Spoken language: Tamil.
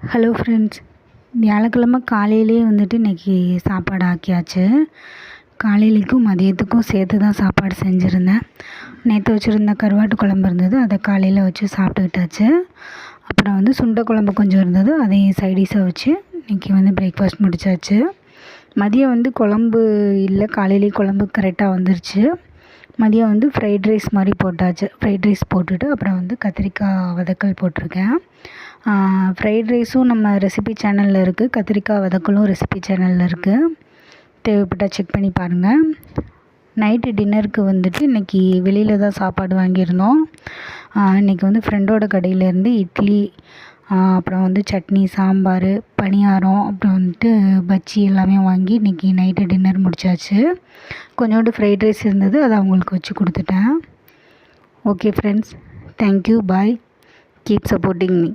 ஹலோ ஃப்ரெண்ட்ஸ், வியாழக்கிழமை காலையிலேயே வந்துட்டு இன்றைக்கி சாப்பாடு ஆக்கியாச்சு. காலையிலைக்கும் மதியத்துக்கும் சேர்த்து தான் சாப்பாடு செஞ்சுருந்தேன். நேற்று வச்சுருந்த கருவாட்டு குழம்பு இருந்தது, அதை காலையில் வச்சு சாப்பிட்டுக்கிட்டாச்சு. அப்புறம் வந்து சுண்டை குழம்பு கொஞ்சம் இருந்தது, அதையும் சைடிஷாக வச்சு இன்றைக்கி வந்து பிரேக்ஃபாஸ்ட் முடித்தாச்சு. மதியம் வந்து குழம்பு இல்லை, காலையிலேயே குழம்பு கரெக்டாக வந்துருச்சு. மதியம் வந்து ஃப்ரைட் ரைஸ் மாதிரி போட்டாச்சு. ஃப்ரைட் ரைஸ் போட்டுட்டு அப்புறம் வந்து கத்திரிக்காய் வதக்கல் போட்டிருக்கேன். ஃப்ரைட் ரைஸும் நம்ம ரெசிபி சேனலில் இருக்குது, கத்திரிக்காய் வதக்கலும் ரெசிபி சேனலில் இருக்குது. தேவைப்பட்டால் செக் பண்ணி பாருங்கள். நைட்டு டின்னருக்கு வந்துட்டு இன்றைக்கி வெளியில் தான் சாப்பாடு வாங்கியிருந்தோம். இன்றைக்கி வந்து ஃப்ரெண்டோட கடையிலேருந்து இட்லி, அப்புறம் வந்து சட்னி, சாம்பார், பணியாரம், அப்புறம் வந்துட்டு பஜ்ஜி எல்லாமே வாங்கி இன்றைக்கி நைட்டு டின்னர் முடித்தாச்சு. கொஞ்சோண்டு ஃப்ரைட் ரைஸ் இருந்தது, அதை அவங்களுக்கு வச்சு கொடுத்துட்டேன். ஓகே ஃப்ரெண்ட்ஸ், தேங்க்யூ, பாய், கீப் சப்போர்ட்டிங் மீ.